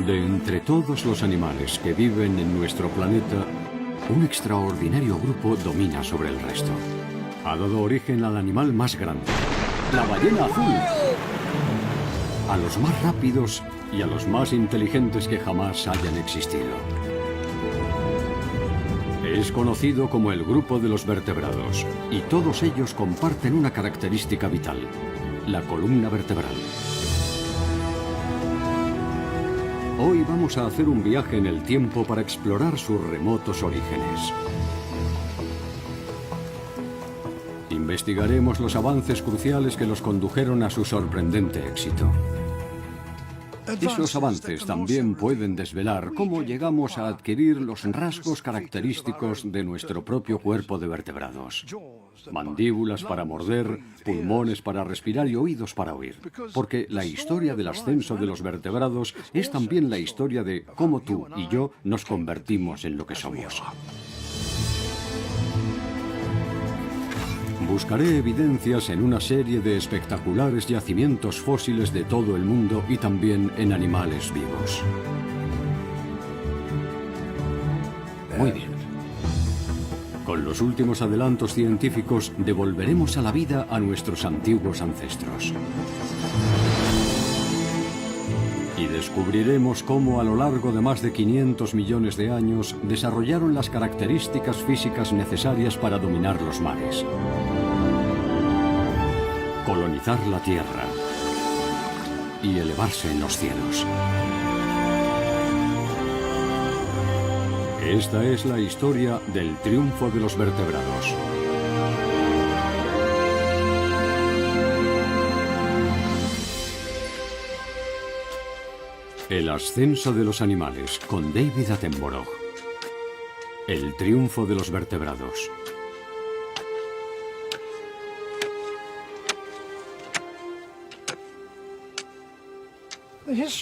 De entre todos los animales que viven en nuestro planeta, un extraordinario grupo domina sobre el resto. Ha dado origen al animal más grande, la ballena azul, a los más rápidos y a los más inteligentes que jamás hayan existido. Es conocido como el grupo de los vertebrados, y todos ellos comparten una característica vital, la columna vertebral. Hoy vamos a hacer un viaje en el tiempo para explorar sus remotos orígenes. Investigaremos los avances cruciales que los condujeron a su sorprendente éxito. Esos avances también pueden desvelar cómo llegamos a adquirir los rasgos característicos de nuestro propio cuerpo de vertebrados. Mandíbulas para morder, pulmones para respirar y oídos para oír. Porque la historia del ascenso de los vertebrados es también la historia de cómo tú y yo nos convertimos en lo que somos. Buscaré evidencias en una serie de espectaculares yacimientos fósiles de todo el mundo y también en animales vivos. Muy bien. Con los últimos adelantos científicos devolveremos a la vida a nuestros antiguos ancestros. Y descubriremos cómo a lo largo de más de 500 millones de años desarrollaron las características físicas necesarias para dominar los mares. Colonizar la Tierra y elevarse en los cielos. Esta es la historia del triunfo de los vertebrados. El ascenso de los animales, con David Attenborough. El triunfo de los vertebrados.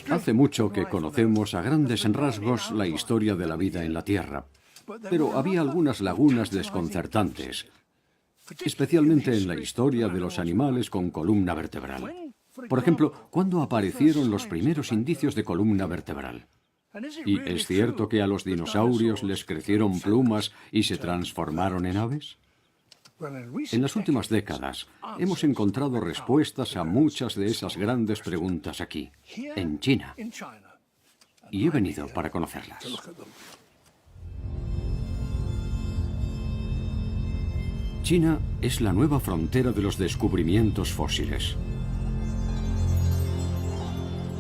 Hace mucho que conocemos a grandes rasgos la historia de la vida en la Tierra, pero había algunas lagunas desconcertantes, especialmente en la historia de los animales con columna vertebral. Por ejemplo, ¿cuándo aparecieron los primeros indicios de columna vertebral? ¿Y es cierto que a los dinosaurios les crecieron plumas y se transformaron en aves? En las últimas décadas hemos encontrado respuestas a muchas de esas grandes preguntas aquí, en China, y he venido para conocerlas. China es la nueva frontera de los descubrimientos fósiles.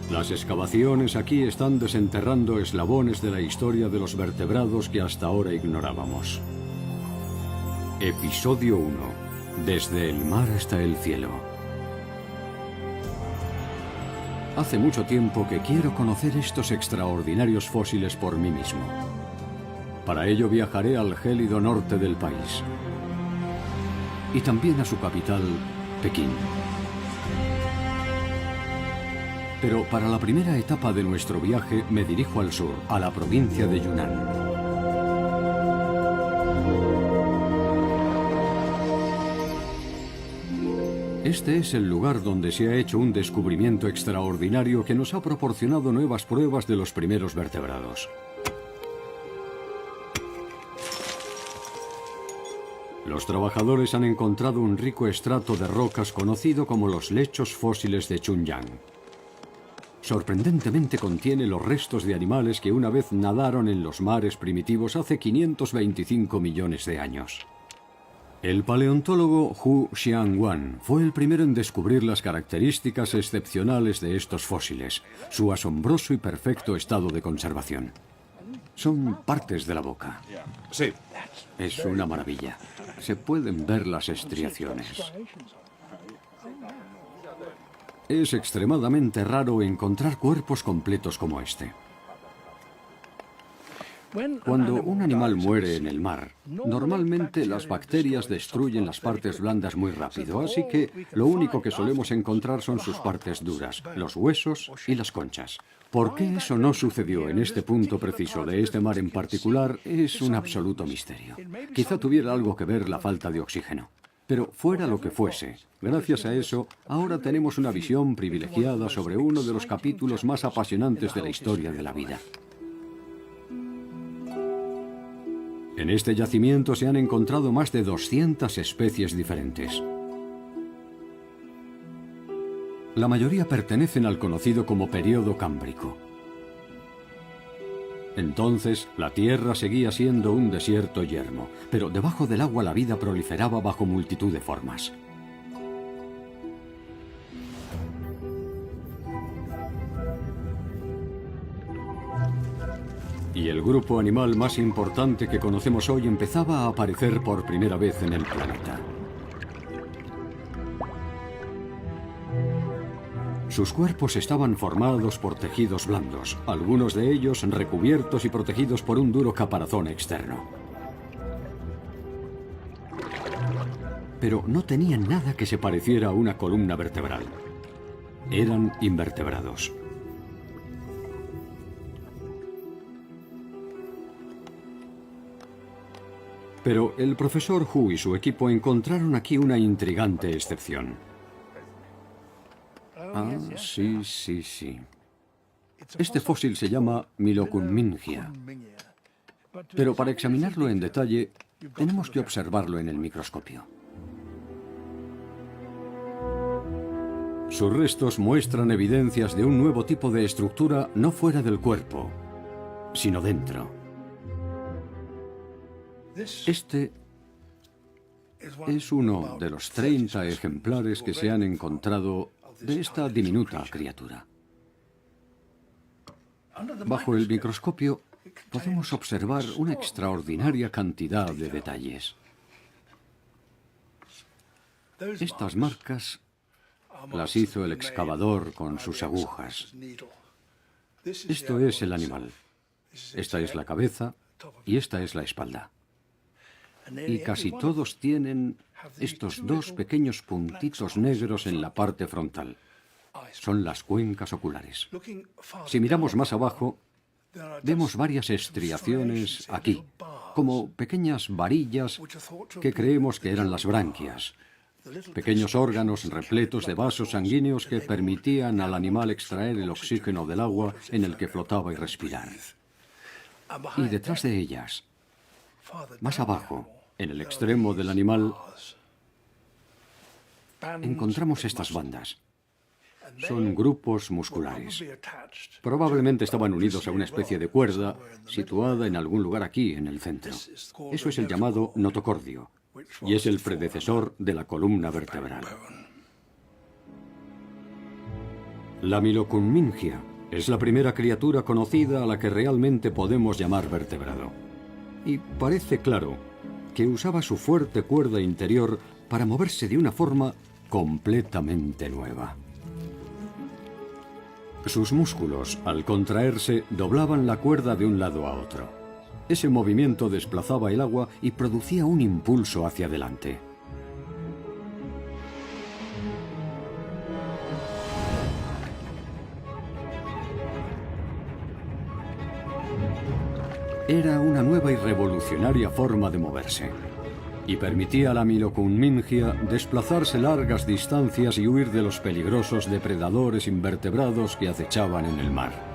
Las excavaciones aquí están desenterrando eslabones de la historia de los vertebrados que hasta ahora ignorábamos. Episodio 1. Desde el mar hasta el cielo. Hace mucho tiempo que quiero conocer estos extraordinarios fósiles por mí mismo. Para ello viajaré al gélido norte del país. Y también a su capital, Pekín. Pero para la primera etapa de nuestro viaje me dirijo al sur, a la provincia de Yunnan. Este es el lugar donde se ha hecho un descubrimiento extraordinario que nos ha proporcionado nuevas pruebas de los primeros vertebrados. Los trabajadores han encontrado un rico estrato de rocas conocido como los lechos fósiles de Chunyang. Sorprendentemente contiene los restos de animales que una vez nadaron en los mares primitivos hace 525 millones de años. El paleontólogo Hu Xiangwan fue el primero en descubrir las características excepcionales de estos fósiles, su asombroso y perfecto estado de conservación. Son partes de la boca. Sí. Es una maravilla. Se pueden ver las estriaciones. Es extremadamente raro encontrar cuerpos completos como este. Cuando un animal muere en el mar, normalmente las bacterias destruyen las partes blandas muy rápido, así que lo único que solemos encontrar son sus partes duras, los huesos y las conchas. ¿Por qué eso no sucedió en este punto preciso de este mar en particular? Es un absoluto misterio. Quizá tuviera algo que ver la falta de oxígeno. Pero fuera lo que fuese, gracias a eso, ahora tenemos una visión privilegiada sobre uno de los capítulos más apasionantes de la historia de la vida. En este yacimiento se han encontrado más de 200 especies diferentes. La mayoría pertenecen al conocido como período cámbrico. Entonces, la Tierra seguía siendo un desierto yermo, pero debajo del agua la vida proliferaba bajo multitud de formas. Y el grupo animal más importante que conocemos hoy empezaba a aparecer por primera vez en el planeta. Sus cuerpos estaban formados por tejidos blandos, algunos de ellos recubiertos y protegidos por un duro caparazón externo. Pero no tenían nada que se pareciera a una columna vertebral. Eran invertebrados. Pero el profesor Hu y su equipo encontraron aquí una intrigante excepción. Ah, sí. Este fósil se llama Milocunmingia. Pero para examinarlo en detalle, tenemos que observarlo en el microscopio. Sus restos muestran evidencias de un nuevo tipo de estructura no fuera del cuerpo, sino dentro. Este es uno de los 30 ejemplares que se han encontrado de esta diminuta criatura. Bajo el microscopio podemos observar una extraordinaria cantidad de detalles. Estas marcas las hizo el excavador con sus agujas. Esto es el animal. Esta es la cabeza y esta es la espalda. Y casi todos tienen estos dos pequeños puntitos negros en la parte frontal. Son las cuencas oculares. Si miramos más abajo, vemos varias estriaciones aquí, como pequeñas varillas que creemos que eran las branquias. Pequeños órganos repletos de vasos sanguíneos que permitían al animal extraer el oxígeno del agua en el que flotaba y respirar. Y detrás de ellas, más abajo, en el extremo del animal, encontramos estas bandas. Son grupos musculares. Probablemente estaban unidos a una especie de cuerda situada en algún lugar aquí, en el centro. Eso es el llamado notocordio, y es el predecesor de la columna vertebral. La Milocunmingia es la primera criatura conocida a la que realmente podemos llamar vertebrado. Y parece claro que usaba su fuerte cuerda interior para moverse de una forma completamente nueva. Sus músculos, al contraerse, doblaban la cuerda de un lado a otro. Ese movimiento desplazaba el agua y producía un impulso hacia adelante. Era una nueva y revolucionaria forma de moverse, y permitía a la Milocunmingia desplazarse largas distancias y huir de los peligrosos depredadores invertebrados que acechaban en el mar.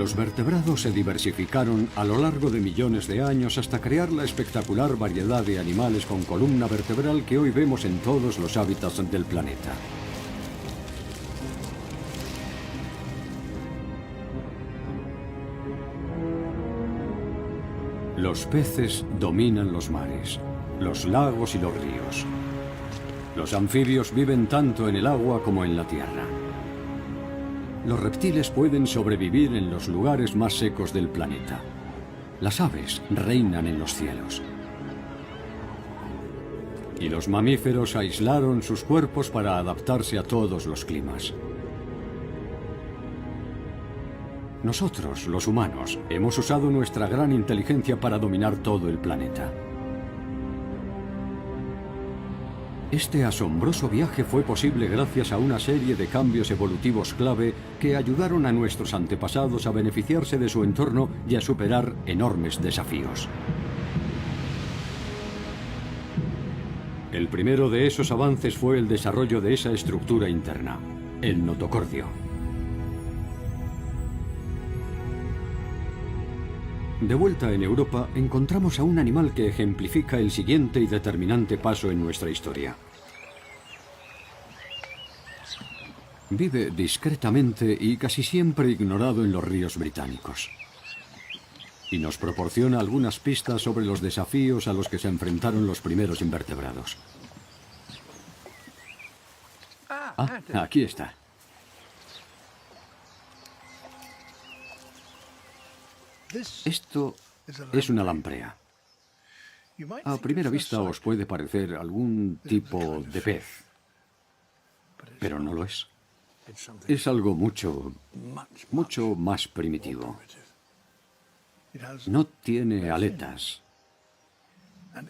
Los vertebrados se diversificaron a lo largo de millones de años hasta crear la espectacular variedad de animales con columna vertebral que hoy vemos en todos los hábitats del planeta. Los peces dominan los mares, los lagos y los ríos. Los anfibios viven tanto en el agua como en la tierra. Los reptiles pueden sobrevivir en los lugares más secos del planeta. Las aves reinan en los cielos. Y los mamíferos aislaron sus cuerpos para adaptarse a todos los climas. Nosotros, los humanos, hemos usado nuestra gran inteligencia para dominar todo el planeta. Este asombroso viaje fue posible gracias a una serie de cambios evolutivos clave que ayudaron a nuestros antepasados a beneficiarse de su entorno y a superar enormes desafíos. El primero de esos avances fue el desarrollo de esa estructura interna, el notocordio. De vuelta en Europa, encontramos a un animal que ejemplifica el siguiente y determinante paso en nuestra historia. Vive discretamente y casi siempre ignorado en los ríos británicos. Y nos proporciona algunas pistas sobre los desafíos a los que se enfrentaron los primeros invertebrados. Ah, aquí está. Esto es una lamprea. A primera vista os puede parecer algún tipo de pez, pero no lo es. Es algo mucho más primitivo. No tiene aletas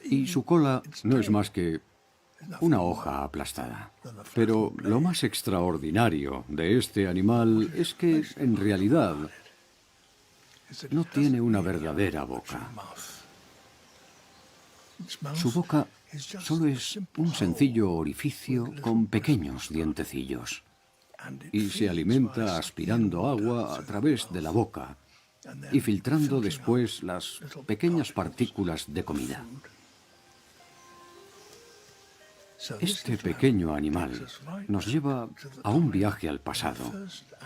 y su cola no es más que una hoja aplastada. Pero lo más extraordinario de este animal es que, en realidad, no tiene una verdadera boca. Su boca solo es un sencillo orificio con pequeños dientecillos. Y se alimenta aspirando agua a través de la boca y filtrando después las pequeñas partículas de comida. Este pequeño animal nos lleva a un viaje al pasado,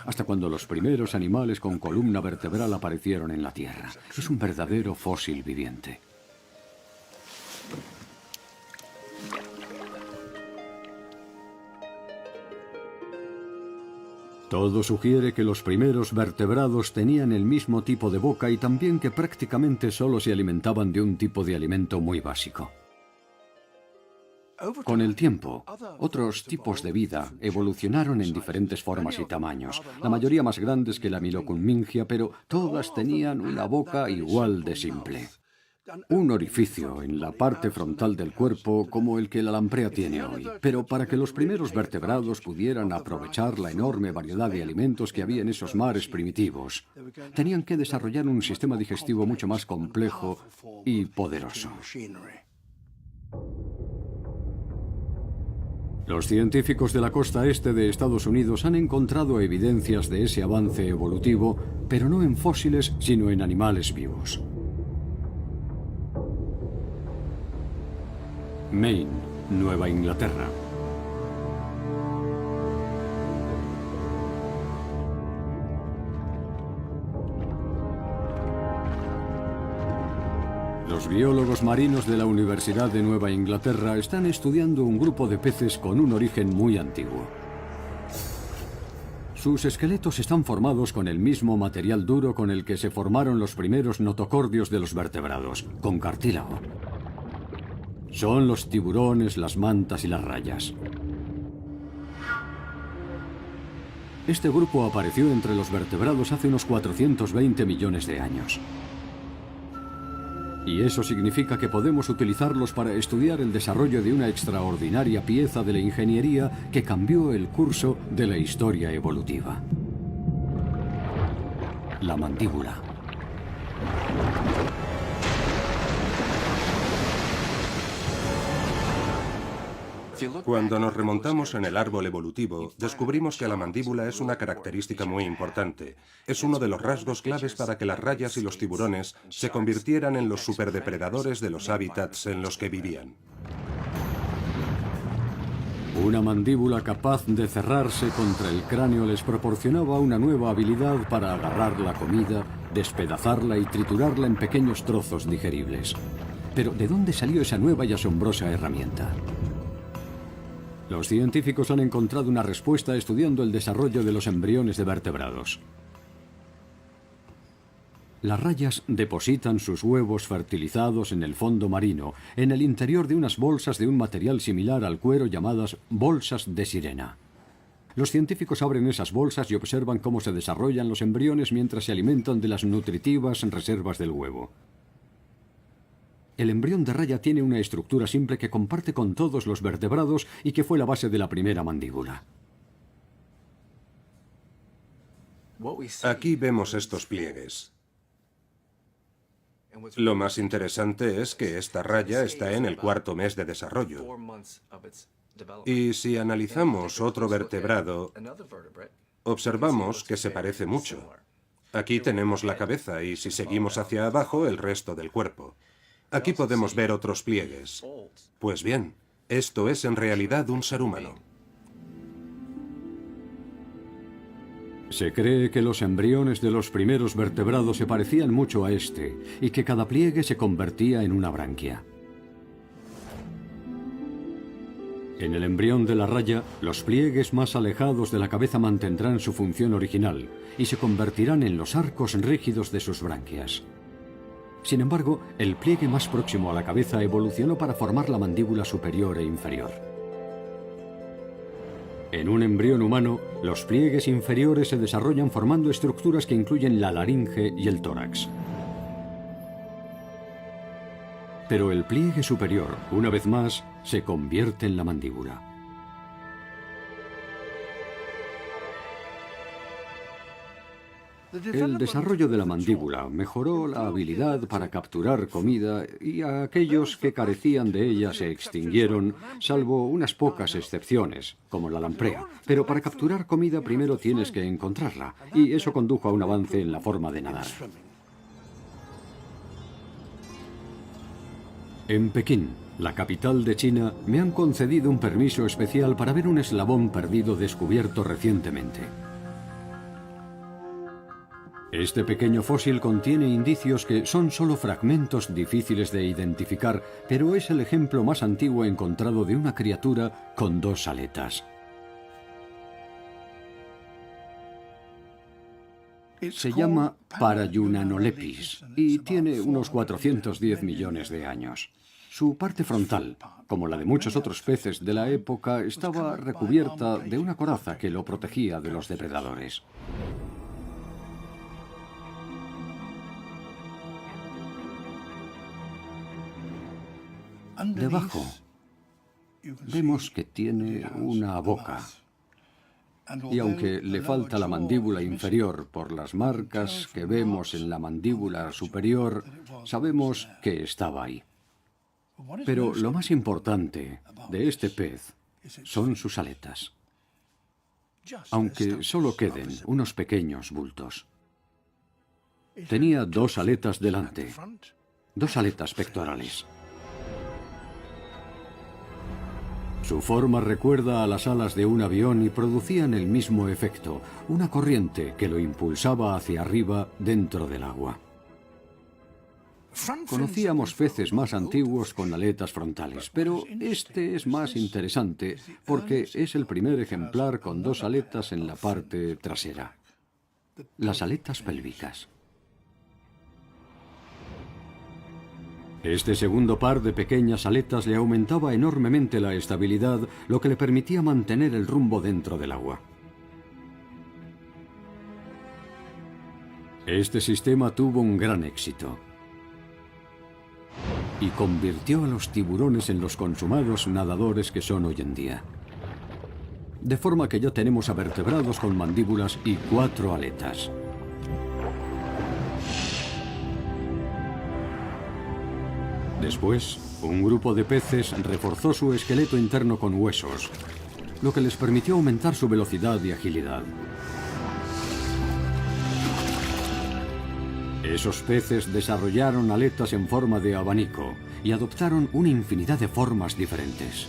hasta cuando los primeros animales con columna vertebral aparecieron en la Tierra. Es un verdadero fósil viviente. Todo sugiere que los primeros vertebrados tenían el mismo tipo de boca y también que prácticamente solo se alimentaban de un tipo de alimento muy básico. Con el tiempo, otros tipos de vida evolucionaron en diferentes formas y tamaños, la mayoría más grandes que la Mylocunmingia, pero todas tenían una boca igual de simple. Un orificio en la parte frontal del cuerpo como el que la lamprea tiene hoy. Pero para que los primeros vertebrados pudieran aprovechar la enorme variedad de alimentos que había en esos mares primitivos, tenían que desarrollar un sistema digestivo mucho más complejo y poderoso. Los científicos de la costa este de Estados Unidos han encontrado evidencias de ese avance evolutivo, pero no en fósiles, sino en animales vivos. Maine, Nueva Inglaterra. Los biólogos marinos de la Universidad de Nueva Inglaterra están estudiando un grupo de peces con un origen muy antiguo. Sus esqueletos están formados con el mismo material duro con el que se formaron los primeros notocordios de los vertebrados, con cartílago. Son los tiburones, las mantas y las rayas. Este grupo apareció entre los vertebrados hace unos 420 millones de años. Y eso significa que podemos utilizarlos para estudiar el desarrollo de una extraordinaria pieza de la ingeniería que cambió el curso de la historia evolutiva. La mandíbula. Cuando nos remontamos en el árbol evolutivo, descubrimos que la mandíbula es una característica muy importante. Es uno de los rasgos claves para que las rayas y los tiburones se convirtieran en los superdepredadores de los hábitats en los que vivían. Una mandíbula capaz de cerrarse contra el cráneo les proporcionaba una nueva habilidad para agarrar la comida, despedazarla y triturarla en pequeños trozos digeribles. Pero ¿de dónde salió esa nueva y asombrosa herramienta? Los científicos han encontrado una respuesta estudiando el desarrollo de los embriones de vertebrados. Las rayas depositan sus huevos fertilizados en el fondo marino, en el interior de unas bolsas de un material similar al cuero llamadas bolsas de sirena. Los científicos abren esas bolsas y observan cómo se desarrollan los embriones mientras se alimentan de las nutritivas reservas del huevo. el embrión de raya tiene una estructura simple que comparte con todos los vertebrados y que fue la base de la primera mandíbula. Aquí vemos estos pliegues. Lo más interesante es que esta raya está en el 4.º mes de desarrollo. Y si analizamos otro vertebrado, observamos que se parece mucho. Aquí tenemos la cabeza y si seguimos hacia abajo, el resto del cuerpo. Aquí podemos ver otros pliegues. Pues bien, esto es en realidad un ser humano. Se cree que los embriones de los primeros vertebrados se parecían mucho a este y que cada pliegue se convertía en una branquia. En el embrión de la raya, los pliegues más alejados de la cabeza mantendrán su función original y se convertirán en los arcos rígidos de sus branquias. Sin embargo, el pliegue más próximo a la cabeza evolucionó para formar la mandíbula superior e inferior. En un embrión humano, los pliegues inferiores se desarrollan formando estructuras que incluyen la laringe y el tórax. Pero el pliegue superior, una vez más, se convierte en la mandíbula. El desarrollo de la mandíbula mejoró la habilidad para capturar comida y a aquellos que carecían de ella se extinguieron, salvo unas pocas excepciones, como la lamprea. Pero para capturar comida primero tienes que encontrarla, y eso condujo a un avance en la forma de nadar. En Pekín, la capital de China, me han concedido un permiso especial para ver un eslabón perdido descubierto recientemente. Este pequeño fósil contiene indicios que son solo fragmentos difíciles de identificar, pero es el ejemplo más antiguo encontrado de una criatura con 2 aletas. Se llama Parayunanolepis y tiene unos 410 millones de años. Su parte frontal, como la de muchos otros peces de la época, estaba recubierta de una coraza que lo protegía de los depredadores. Debajo vemos que tiene una boca. Y aunque le falta la mandíbula inferior por las marcas que vemos en la mandíbula superior, sabemos que estaba ahí. Pero lo más importante de este pez son sus aletas, aunque solo queden unos pequeños bultos. Tenía 2 aletas delante, 2 aletas pectorales. Su forma recuerda a las alas de un avión y producían el mismo efecto, una corriente que lo impulsaba hacia arriba dentro del agua. Conocíamos peces más antiguos con aletas frontales, pero este es más interesante porque es el primer ejemplar con 2 aletas en la parte trasera, las aletas pélvicas. Este segundo par de pequeñas aletas le aumentaba enormemente la estabilidad, lo que le permitía mantener el rumbo dentro del agua. Este sistema tuvo un gran éxito y convirtió a los tiburones en los consumados nadadores que son hoy en día. De forma que ya tenemos a vertebrados con mandíbulas y 4 aletas. Después, un grupo de peces reforzó su esqueleto interno con huesos, lo que les permitió aumentar su velocidad y agilidad. Esos peces desarrollaron aletas en forma de abanico y adoptaron una infinidad de formas diferentes.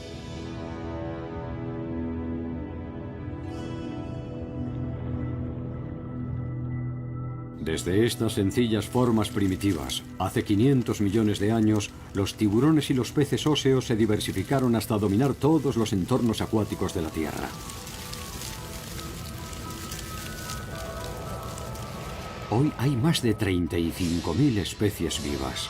Desde estas sencillas formas primitivas, hace 500 millones de años, los tiburones y los peces óseos se diversificaron hasta dominar todos los entornos acuáticos de la Tierra. Hoy hay más de 35.000 especies vivas.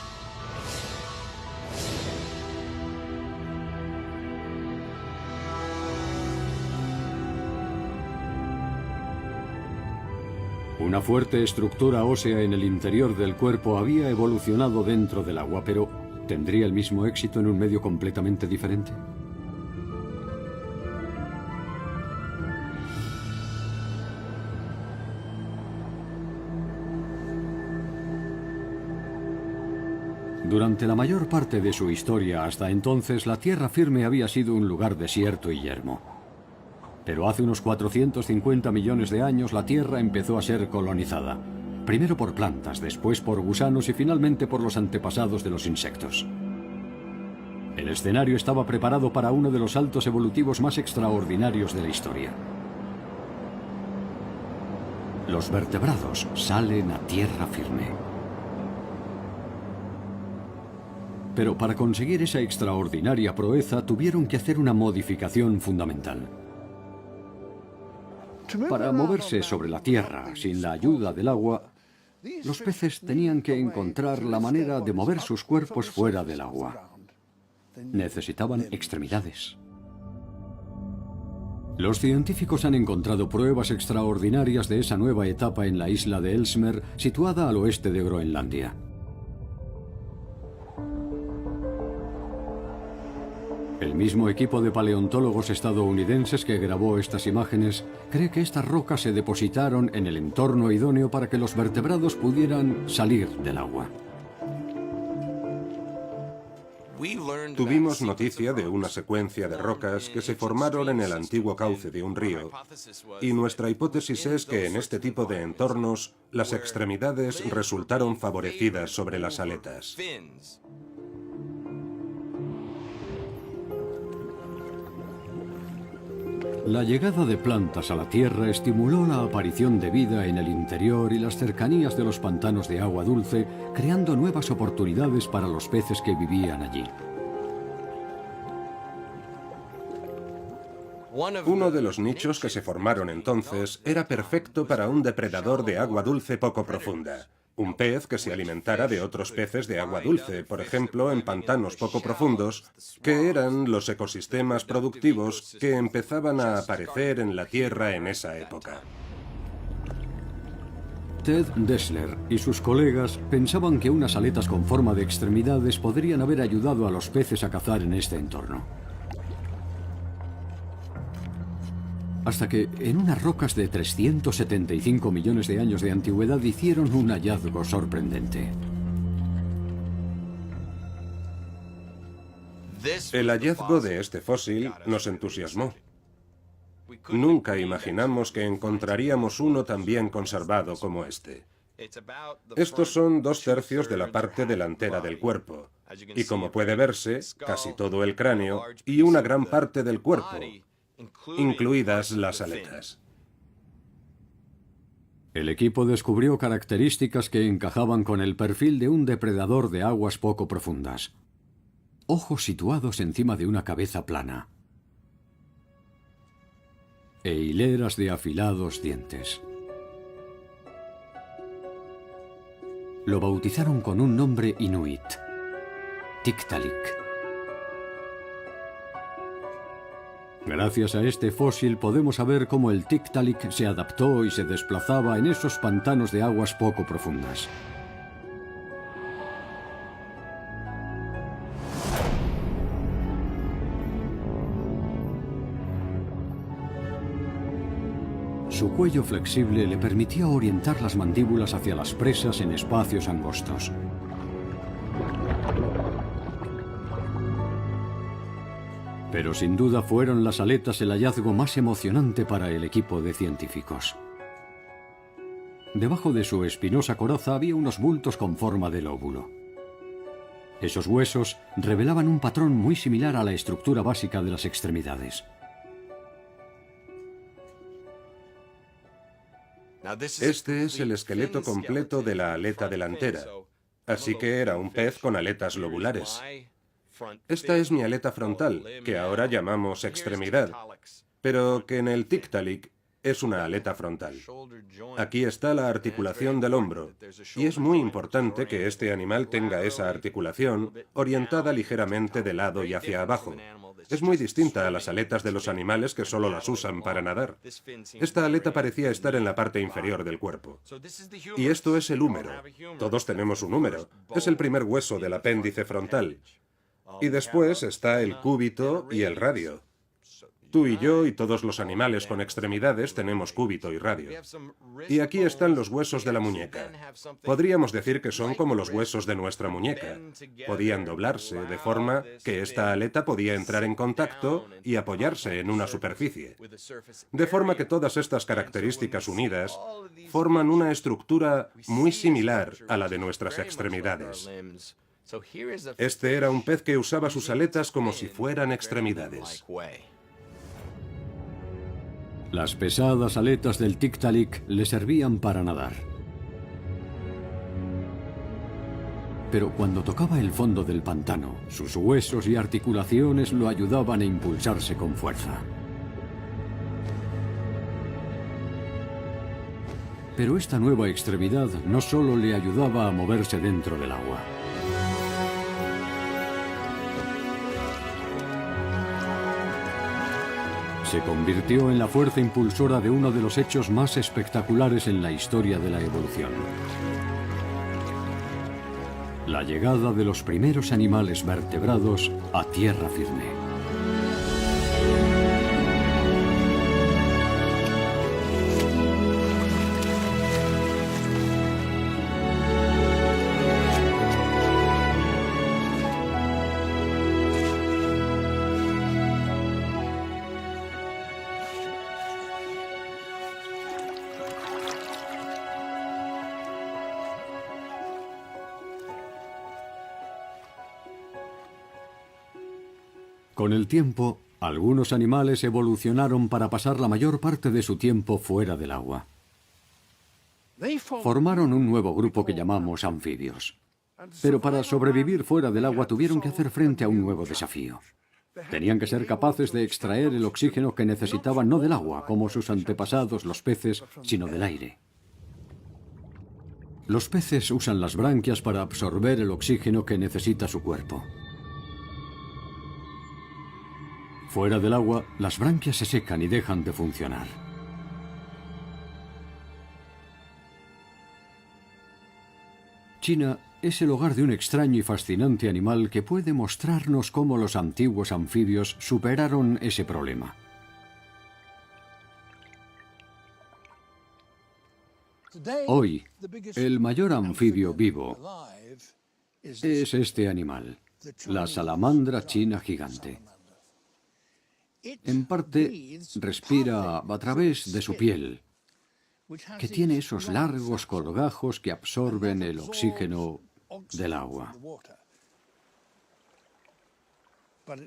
Una fuerte estructura ósea en el interior del cuerpo había evolucionado dentro del agua, pero ¿Tendría el mismo éxito en un medio completamente diferente? Durante la mayor parte de su historia hasta entonces, la tierra firme había sido un lugar desierto y yermo. Pero hace unos 450 millones de años la tierra empezó a ser colonizada. Primero por plantas, después por gusanos y finalmente por los antepasados de los insectos. El escenario estaba preparado para uno de los saltos evolutivos más extraordinarios de la historia. Los vertebrados salen a tierra firme. Pero para conseguir esa extraordinaria proeza tuvieron que hacer una modificación fundamental. Para moverse sobre la tierra sin la ayuda del agua, los peces tenían que encontrar la manera de mover sus cuerpos fuera del agua. Necesitaban extremidades. Los científicos han encontrado pruebas extraordinarias de esa nueva etapa en la isla de Ellesmere, situada al oeste de Groenlandia. El mismo equipo de paleontólogos estadounidenses que grabó estas imágenes cree que estas rocas se depositaron en el entorno idóneo para que los vertebrados pudieran salir del agua. Tuvimos noticia de una secuencia de rocas que se formaron en el antiguo cauce de un río, y nuestra hipótesis es que en este tipo de entornos las extremidades resultaron favorecidas sobre las aletas. La llegada de plantas a la Tierra estimuló la aparición de vida en el interior y las cercanías de los pantanos de agua dulce, creando nuevas oportunidades para los peces que vivían allí. Uno de los nichos que se formaron entonces era perfecto para un depredador de agua dulce poco profunda. Un pez que se alimentara de otros peces de agua dulce, por ejemplo, en pantanos poco profundos, que eran los ecosistemas productivos que empezaban a aparecer en la Tierra en esa época. Ted Dessler y sus colegas pensaban que unas aletas con forma de extremidades podrían haber ayudado a los peces a cazar en este entorno. Hasta que, en unas rocas de 375 millones de años de antigüedad, hicieron un hallazgo sorprendente. El hallazgo de este fósil nos entusiasmó. Nunca imaginamos que encontraríamos uno tan bien conservado como este. Estos son 2/3 de la parte delantera del cuerpo, y como puede verse, casi todo el cráneo y una gran parte del cuerpo, incluidas las aletas. El equipo descubrió características que encajaban con el perfil de un depredador de aguas poco profundas. Ojos situados encima de una cabeza plana. E hileras de afilados dientes. Lo bautizaron con un nombre inuit: Tiktaalik. Gracias a este fósil podemos saber cómo el Tiktaalik se adaptó y se desplazaba en esos pantanos de aguas poco profundas. Su cuello flexible le permitía orientar las mandíbulas hacia las presas en espacios angostos. Pero sin duda fueron las aletas el hallazgo más emocionante para el equipo de científicos. Debajo de su espinosa coraza había unos bultos con forma de lóbulo. Esos huesos revelaban un patrón muy similar a la estructura básica de las extremidades. Este es el esqueleto completo de la aleta delantera, así que era un pez con aletas lobulares. Esta es mi aleta frontal, que ahora llamamos extremidad, pero que en el Tiktaalik es una aleta frontal. Aquí está la articulación del hombro, y es muy importante que este animal tenga esa articulación orientada ligeramente de lado y hacia abajo, Es muy distinta a las aletas de los animales que solo las usan para nadar. Esta aleta parecía estar en la parte inferior del cuerpo. Y esto es el húmero. Todos tenemos un húmero. Es el primer hueso del apéndice frontal. Y después está el cúbito y el radio. Tú y yo y todos los animales con extremidades tenemos cúbito y radio. Y aquí están los huesos de la muñeca. Podríamos decir que son como los huesos de nuestra muñeca. Podían doblarse de forma que esta aleta podía entrar en contacto y apoyarse en una superficie. De forma que todas estas características unidas forman una estructura muy similar a la de nuestras extremidades. Este era un pez que usaba sus aletas como si fueran extremidades. Las pesadas aletas del Tiktaalik le servían para nadar. Pero cuando tocaba el fondo del pantano, sus huesos y articulaciones lo ayudaban a impulsarse con fuerza. Pero esta nueva extremidad no solo le ayudaba a moverse dentro del agua. Se convirtió en la fuerza impulsora de uno de los hechos más espectaculares en la historia de la evolución: la llegada de los primeros animales vertebrados a tierra firme. Con el tiempo, algunos animales evolucionaron para pasar la mayor parte de su tiempo fuera del agua. Formaron un nuevo grupo que llamamos anfibios. Pero para sobrevivir fuera del agua tuvieron que hacer frente a un nuevo desafío. Tenían que ser capaces de extraer el oxígeno que necesitaban no del agua, como sus antepasados los peces, sino del aire. Los peces usan las branquias para absorber el oxígeno que necesita su cuerpo. Fuera del agua, las branquias se secan y dejan de funcionar. China es el hogar de un extraño y fascinante animal que puede mostrarnos cómo los antiguos anfibios superaron ese problema. Hoy, el mayor anfibio vivo es este animal, la salamandra china gigante. En parte, respira a través de su piel, que tiene esos largos colgajos que absorben el oxígeno del agua.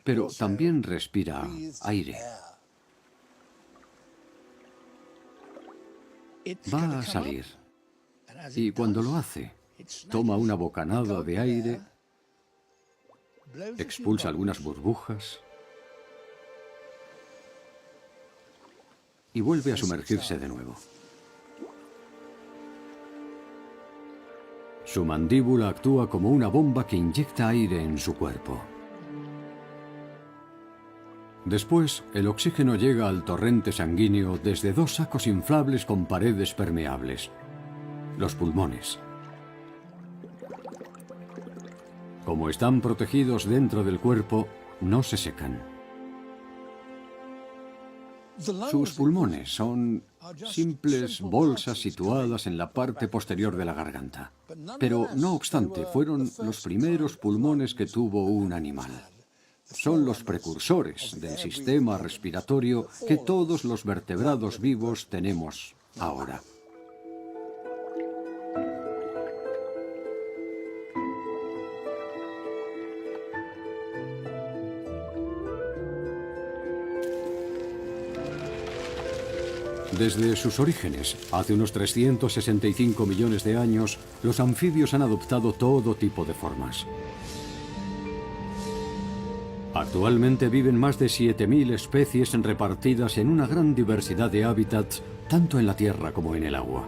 Pero también respira aire. Va a salir, y cuando lo hace, toma una bocanada de aire, expulsa algunas burbujas y vuelve a sumergirse de nuevo. Su mandíbula actúa como una bomba que inyecta aire en su cuerpo. Después, el oxígeno llega al torrente sanguíneo desde dos sacos inflables con paredes permeables, los pulmones. Como están protegidos dentro del cuerpo, no se secan. Sus pulmones son simples bolsas situadas en la parte posterior de la garganta. Pero, no obstante, fueron los primeros pulmones que tuvo un animal. Son los precursores del sistema respiratorio que todos los vertebrados vivos tenemos ahora. Desde sus orígenes, hace unos 365 millones de años, los anfibios han adoptado todo tipo de formas. Actualmente viven más de 7.000 especies repartidas en una gran diversidad de hábitats, tanto en la tierra como en el agua.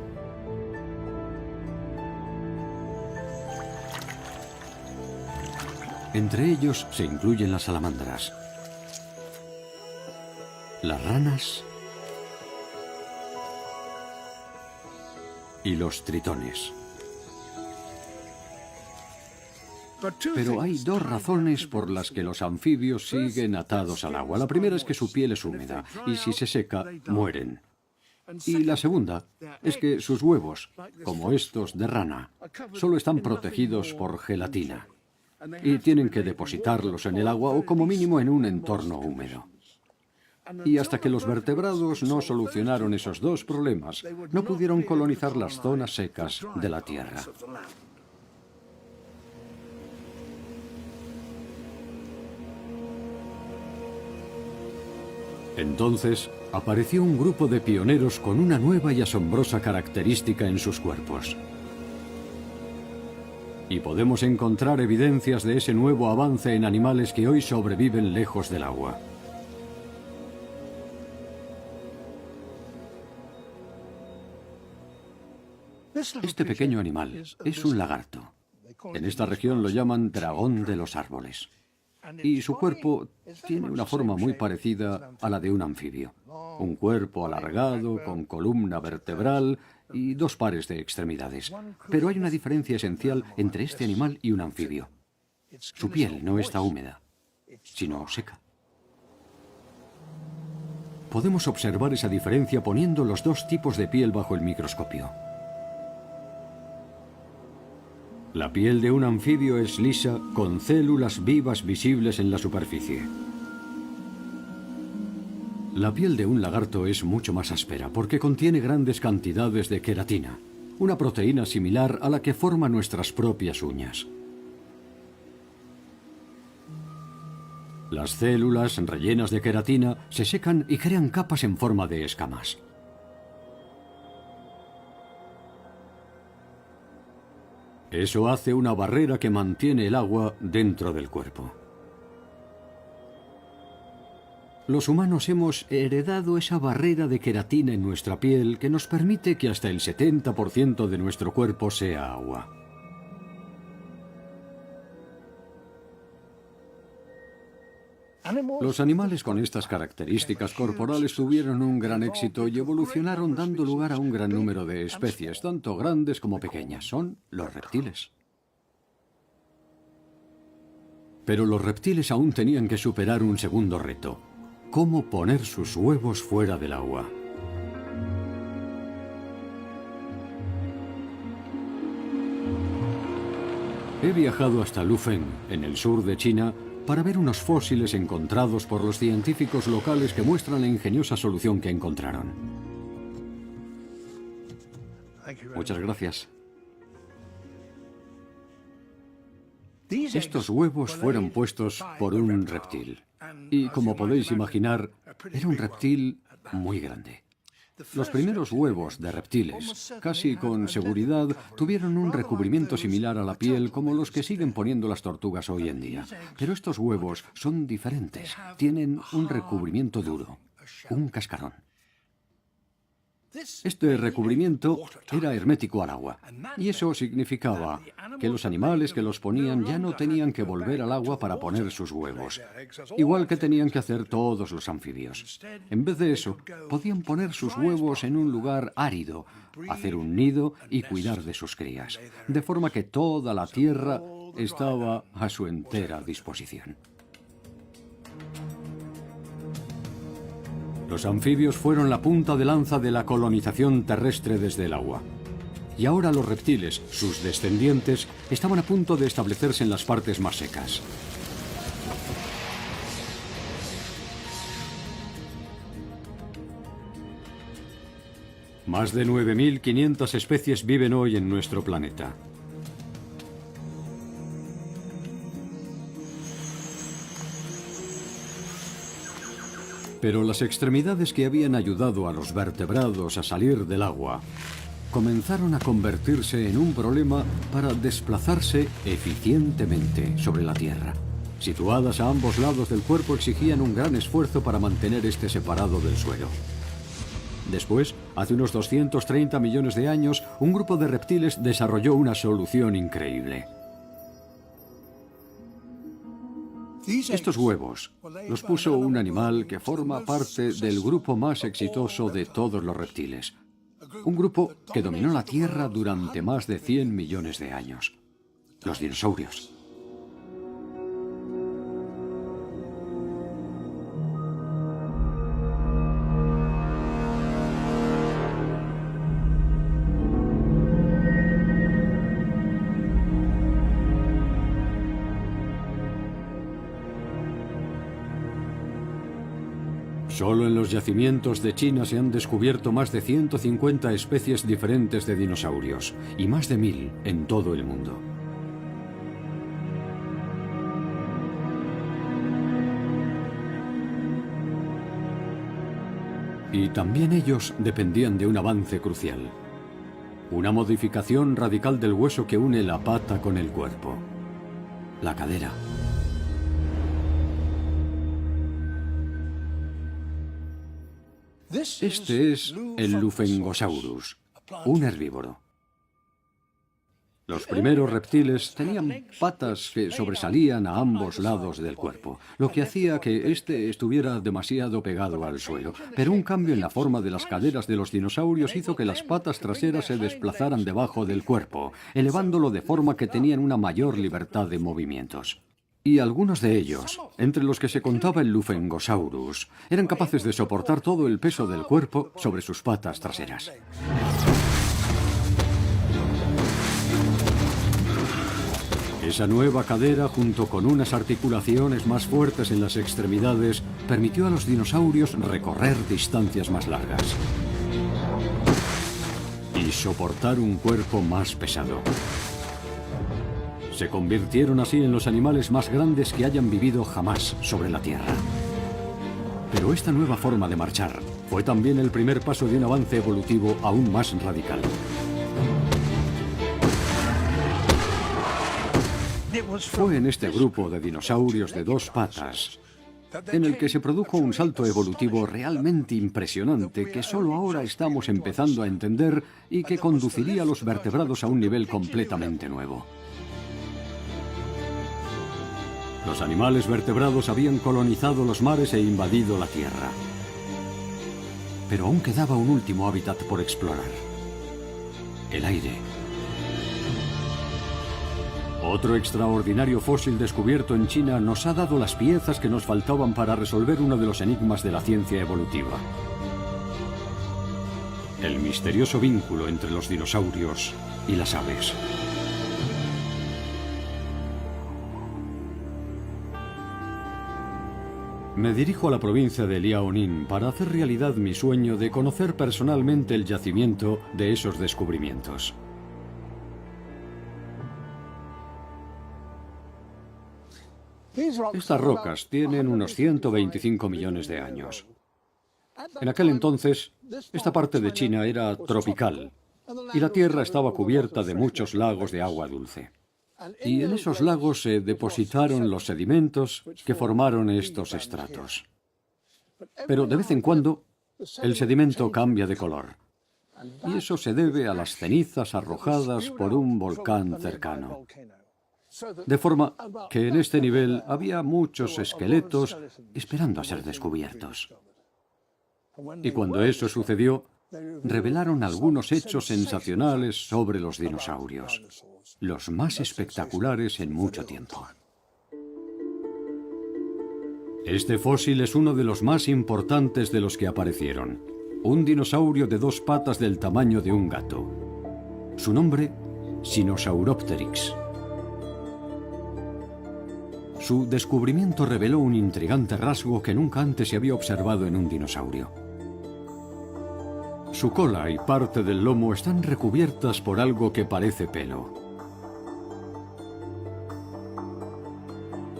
Entre ellos se incluyen las salamandras. las ranas y los tritones. Pero hay dos razones por las que los anfibios siguen atados al agua. La primera es que su piel es húmeda y si se seca, mueren. Y la segunda es que sus huevos, como estos de rana, solo están protegidos por gelatina y tienen que depositarlos en el agua o como mínimo en un entorno húmedo. Y hasta que los vertebrados no solucionaron esos dos problemas, no pudieron colonizar las zonas secas de la Tierra. Entonces, apareció un grupo de pioneros con una nueva y asombrosa característica en sus cuerpos. Y podemos encontrar evidencias de ese nuevo avance en animales que hoy sobreviven lejos del agua. Este pequeño animal es un lagarto. En esta región lo llaman dragón de los árboles. Y su cuerpo tiene una forma muy parecida a la de un anfibio. Un cuerpo alargado, con columna vertebral y dos pares de extremidades. Pero hay una diferencia esencial entre este animal y un anfibio. Su piel no está húmeda, sino seca. Podemos observar esa diferencia poniendo los dos tipos de piel bajo el microscopio. La piel de un anfibio es lisa, con células vivas visibles en la superficie. La piel de un lagarto es mucho más áspera porque contiene grandes cantidades de queratina, una proteína similar a la que forma nuestras propias uñas. Las células rellenas de queratina se secan y crean capas en forma de escamas. Eso hace una barrera que mantiene el agua dentro del cuerpo. Los humanos hemos heredado esa barrera de queratina en nuestra piel que nos permite que hasta el 70% de nuestro cuerpo sea agua. Los animales con estas características corporales tuvieron un gran éxito y evolucionaron dando lugar a un gran número de especies, tanto grandes como pequeñas. Son los reptiles. Pero los reptiles aún tenían que superar un segundo reto: cómo poner sus huevos fuera del agua. He viajado hasta Lufeng, en el sur de China, para ver unos fósiles encontrados por los científicos locales que muestran la ingeniosa solución que encontraron. Muchas gracias. Estos huevos fueron puestos por un reptil. Y como podéis imaginar, era un reptil muy grande. Los primeros huevos de reptiles, casi con seguridad, tuvieron un recubrimiento similar a la piel como los que siguen poniendo las tortugas hoy en día. Pero estos huevos son diferentes. Tienen un recubrimiento duro, un cascarón. Este recubrimiento era hermético al agua, y eso significaba que los animales que los ponían ya no tenían que volver al agua para poner sus huevos, igual que tenían que hacer todos los anfibios. En vez de eso, podían poner sus huevos en un lugar árido, hacer un nido y cuidar de sus crías, de forma que toda la tierra estaba a su entera disposición. Los anfibios fueron la punta de lanza de la colonización terrestre desde el agua. Y ahora los reptiles, sus descendientes, estaban a punto de establecerse en las partes más secas. Más de 9.500 especies viven hoy en nuestro planeta. Pero las extremidades que habían ayudado a los vertebrados a salir del agua comenzaron a convertirse en un problema para desplazarse eficientemente sobre la Tierra. Situadas a ambos lados del cuerpo, exigían un gran esfuerzo para mantener este separado del suelo. Después, hace unos 230 millones de años, un grupo de reptiles desarrolló una solución increíble. Estos huevos los puso un animal que forma parte del grupo más exitoso de todos los reptiles. Un grupo que dominó la Tierra durante más de 100 millones de años. Los dinosaurios. Solo en los yacimientos de China se han descubierto más de 150 especies diferentes de dinosaurios y más de 1000 en todo el mundo. Y también ellos dependían de un avance crucial. Una modificación radical del hueso que une la pata con el cuerpo. La cadera. Este es el Lufengosaurus, un herbívoro. Los primeros reptiles tenían patas que sobresalían a ambos lados del cuerpo, lo que hacía que éste estuviera demasiado pegado al suelo. Pero un cambio en la forma de las caderas de los dinosaurios hizo que las patas traseras se desplazaran debajo del cuerpo, elevándolo de forma que tenían una mayor libertad de movimientos. Y algunos de ellos, entre los que se contaba el Lufengosaurus, eran capaces de soportar todo el peso del cuerpo sobre sus patas traseras. Esa nueva cadera, junto con unas articulaciones más fuertes en las extremidades, permitió a los dinosaurios recorrer distancias más largas y soportar un cuerpo más pesado. Se convirtieron así en los animales más grandes que hayan vivido jamás sobre la Tierra. Pero esta nueva forma de marchar fue también el primer paso de un avance evolutivo aún más radical. Fue en este grupo de dinosaurios de dos patas en el que se produjo un salto evolutivo realmente impresionante que solo ahora estamos empezando a entender y que conduciría a los vertebrados a un nivel completamente nuevo. Los animales vertebrados habían colonizado los mares e invadido la Tierra. Pero aún quedaba un último hábitat por explorar: el aire. Otro extraordinario fósil descubierto en China nos ha dado las piezas que nos faltaban para resolver uno de los enigmas de la ciencia evolutiva: el misterioso vínculo entre los dinosaurios y las aves. Me dirijo a la provincia de Liaoning para hacer realidad mi sueño de conocer personalmente el yacimiento de esos descubrimientos. Estas rocas tienen unos 125 millones de años. En aquel entonces, esta parte de China era tropical y la tierra estaba cubierta de muchos lagos de agua dulce. Y en esos lagos se depositaron los sedimentos que formaron estos estratos. Pero de vez en cuando, el sedimento cambia de color. Y eso se debe a las cenizas arrojadas por un volcán cercano. De forma que en este nivel había muchos esqueletos esperando a ser descubiertos. Y cuando eso sucedió, revelaron algunos hechos sensacionales sobre los dinosaurios, los más espectaculares en mucho tiempo. Este fósil es uno de los más importantes de los que aparecieron. Un dinosaurio de dos patas del tamaño de un gato. Su nombre, Sinosauropteryx. Su descubrimiento reveló un intrigante rasgo que nunca antes se había observado en un dinosaurio. Su cola y parte del lomo están recubiertas por algo que parece pelo.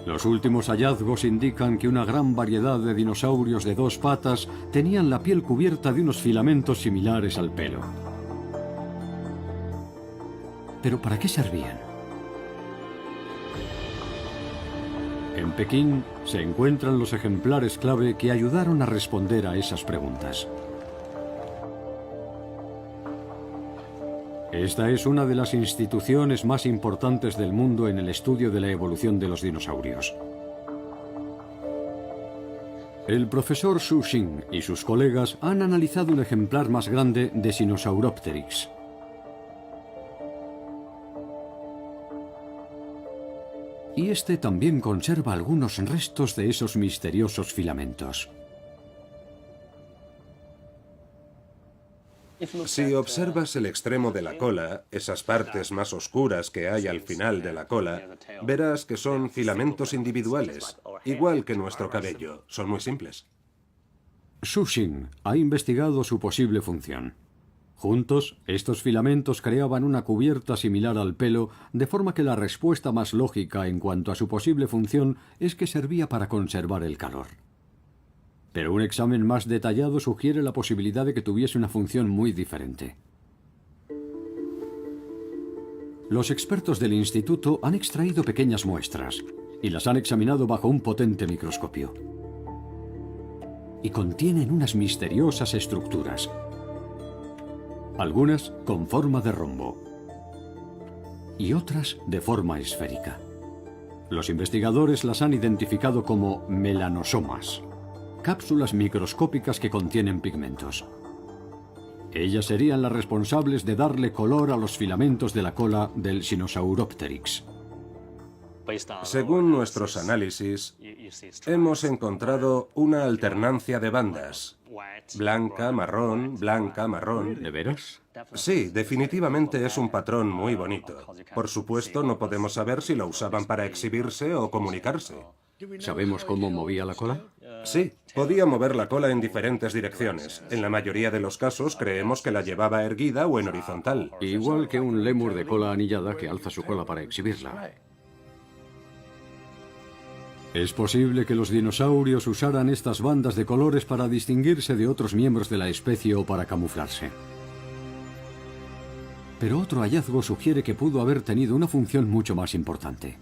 Los últimos hallazgos indican que una gran variedad de dinosaurios de dos patas tenían la piel cubierta de unos filamentos similares al pelo. ¿Pero para qué servían? En Pekín se encuentran los ejemplares clave que ayudaron a responder a esas preguntas. Esta es una de las instituciones más importantes del mundo en el estudio de la evolución de los dinosaurios. El profesor Su Xing y sus colegas han analizado un ejemplar más grande de Sinosauropteryx. Y este también conserva algunos restos de esos misteriosos filamentos. Si observas el extremo de la cola, esas partes más oscuras que hay al final de la cola, verás que son filamentos individuales, igual que nuestro cabello. Son muy simples. Su Xing ha investigado su posible función. Juntos, estos filamentos creaban una cubierta similar al pelo, de forma que la respuesta más lógica en cuanto a su posible función es que servía para conservar el calor. Pero un examen más detallado sugiere la posibilidad de que tuviese una función muy diferente. Los expertos del instituto han extraído pequeñas muestras y las han examinado bajo un potente microscopio. Y contienen unas misteriosas estructuras. Algunas con forma de rombo y otras de forma esférica. Los investigadores las han identificado como melanosomas, cápsulas microscópicas que contienen pigmentos. Ellas serían las responsables de darle color a los filamentos de la cola del Sinosauropteryx. Según nuestros análisis, hemos encontrado una alternancia de bandas. Blanca, marrón, blanca, marrón. ¿De veras? Sí, definitivamente es un patrón muy bonito. Por supuesto, no podemos saber si lo usaban para exhibirse o comunicarse. ¿Sabemos cómo movía la cola? Sí, podía mover la cola en diferentes direcciones. En la mayoría de los casos creemos que la llevaba erguida o en horizontal. Igual que un lémur de cola anillada que alza su cola para exhibirla. Es posible que los dinosaurios usaran estas bandas de colores para distinguirse de otros miembros de la especie o para camuflarse. Pero otro hallazgo sugiere que pudo haber tenido una función mucho más importante.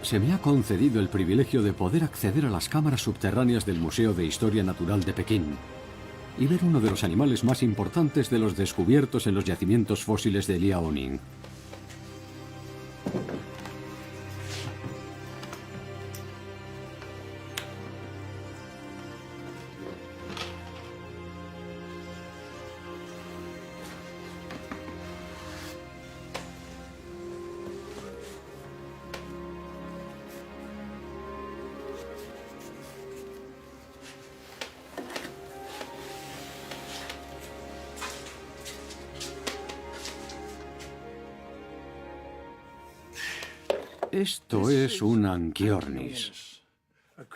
Se me ha concedido el privilegio de poder acceder a las cámaras subterráneas del Museo de Historia Natural de Pekín y ver uno de los animales más importantes de los descubiertos en los yacimientos fósiles de Liaoning. Esto es un Anchiornis,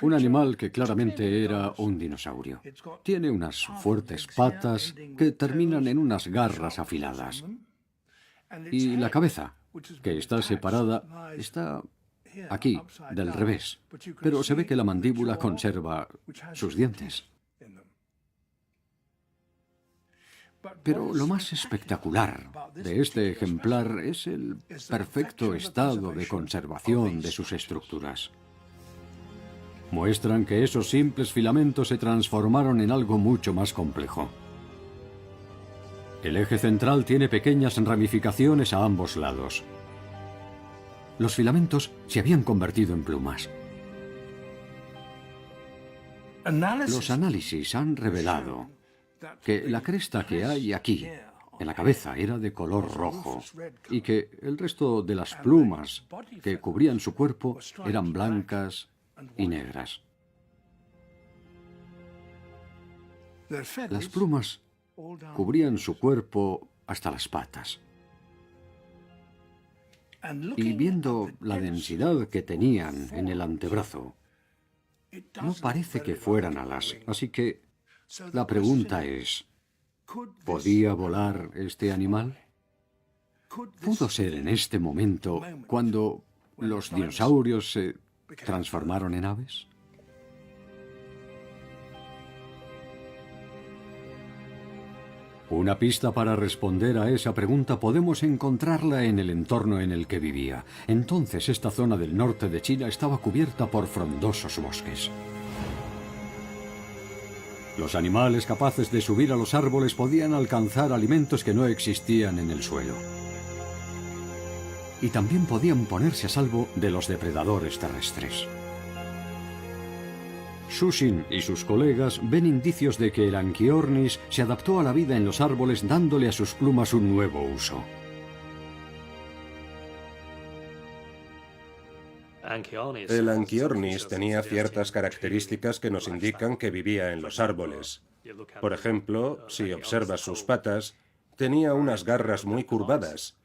un animal que claramente era un dinosaurio. Tiene unas fuertes patas que terminan en unas garras afiladas. Y la cabeza, que está separada, está aquí, del revés. Pero se ve que la mandíbula conserva sus dientes. Pero lo más espectacular de este ejemplar es el perfecto estado de conservación de sus estructuras. Muestran que esos simples filamentos se transformaron en algo mucho más complejo. El eje central tiene pequeñas ramificaciones a ambos lados. Los filamentos se habían convertido en plumas. Los análisis han revelado que la cresta que hay aquí, en la cabeza, era de color rojo y que el resto de las plumas que cubrían su cuerpo eran blancas y negras. Las plumas cubrían su cuerpo hasta las patas. Y viendo la densidad que tenían en el antebrazo, no parece que fueran alas, así que la pregunta es, ¿podía volar este animal? ¿Pudo ser en este momento cuando los dinosaurios se transformaron en aves? Una pista para responder a esa pregunta podemos encontrarla en el entorno en el que vivía. Entonces esta zona del norte de China estaba cubierta por frondosos bosques. Los animales capaces de subir a los árboles podían alcanzar alimentos que no existían en el suelo. y también podían ponerse a salvo de los depredadores terrestres. Susin y sus colegas ven indicios de que el Anchiornis se adaptó a la vida en los árboles dándole a sus plumas un nuevo uso. El Anchiornis tenía ciertas características que nos indican que vivía en los árboles. Por ejemplo, si observas sus patas, tenía unas garras muy curvadas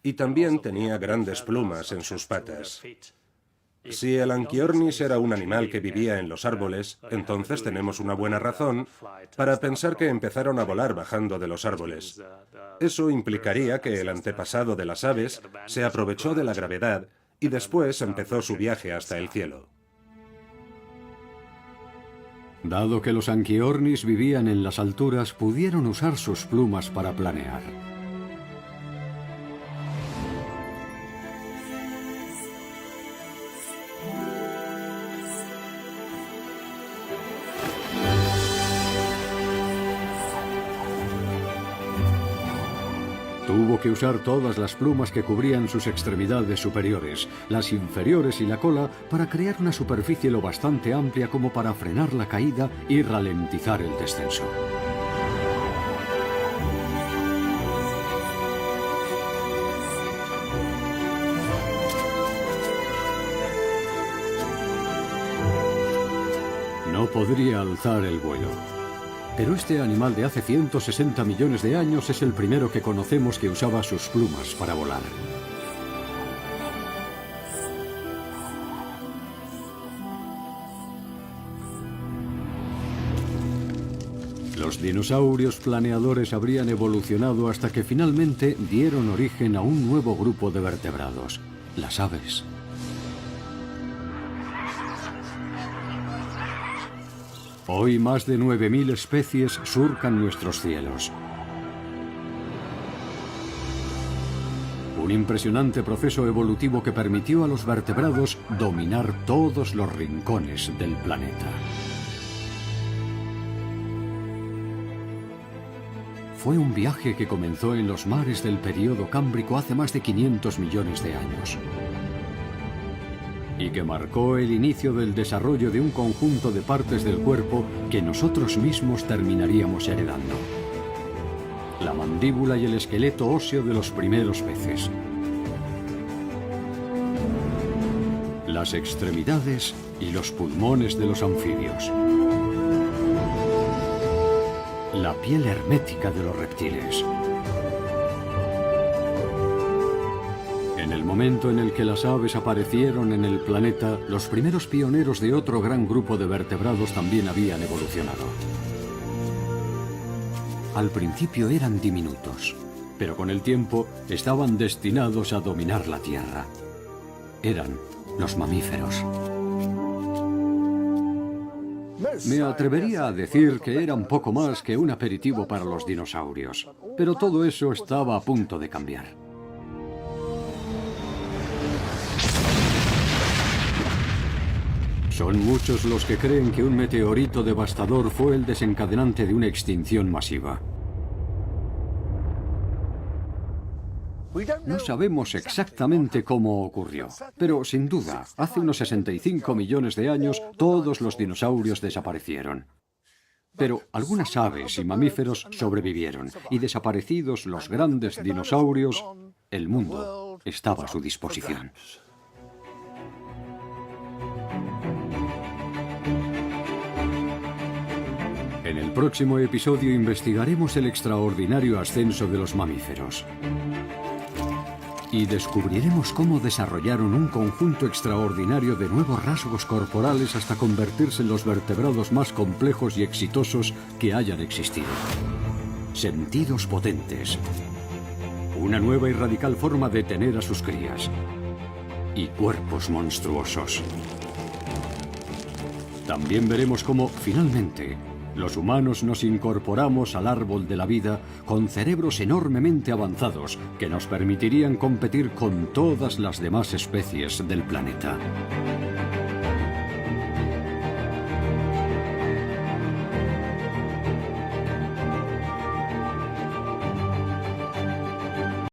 y también tenía grandes plumas en sus patas. Si el Anchiornis era un animal que vivía en los árboles, entonces tenemos una buena razón para pensar que empezaron a volar bajando de los árboles. Eso implicaría que el antepasado de las aves se aprovechó de la gravedad y después empezó su viaje hasta el cielo. Dado que los Anchiornis vivían en las alturas, pudieron usar sus plumas para planear. Tuvo que usar todas las plumas que cubrían sus extremidades superiores, las inferiores y la cola para crear una superficie lo bastante amplia como para frenar la caída y ralentizar el descenso. No podría alzar el vuelo. Pero este animal de hace 160 millones de años es el primero que conocemos que usaba sus plumas para volar. Los dinosaurios planeadores habrían evolucionado hasta que finalmente dieron origen a un nuevo grupo de vertebrados, las aves. Hoy más de 9.000 especies surcan nuestros cielos. Un impresionante proceso evolutivo que permitió a los vertebrados dominar todos los rincones del planeta. Fue un viaje que comenzó en los mares del período cámbrico hace más de 500 millones de años. Y que marcó el inicio del desarrollo de un conjunto de partes del cuerpo que nosotros mismos terminaríamos heredando. La mandíbula y el esqueleto óseo de los primeros peces. Las extremidades y los pulmones de los anfibios. La piel hermética de los reptiles. En el momento en el que las aves aparecieron en el planeta, los primeros pioneros de otro gran grupo de vertebrados también habían evolucionado. Al principio eran diminutos, pero con el tiempo estaban destinados a dominar la Tierra. Eran los mamíferos. Me atrevería a decir que eran poco más que un aperitivo para los dinosaurios, pero todo eso estaba a punto de cambiar. Son muchos los que creen que un meteorito devastador fue el desencadenante de una extinción masiva. No sabemos exactamente cómo ocurrió, pero sin duda, hace unos 65 millones de años, todos los dinosaurios desaparecieron. Pero algunas aves y mamíferos sobrevivieron, y desaparecidos los grandes dinosaurios, el mundo estaba a su disposición. En el próximo episodio investigaremos el extraordinario ascenso de los mamíferos. Y descubriremos cómo desarrollaron un conjunto extraordinario de nuevos rasgos corporales hasta convertirse en los vertebrados más complejos y exitosos que hayan existido. Sentidos potentes. Una nueva y radical forma de tener a sus crías. Y cuerpos monstruosos. También veremos cómo, finalmente, los humanos nos incorporamos al árbol de la vida con cerebros enormemente avanzados que nos permitirían competir con todas las demás especies del planeta.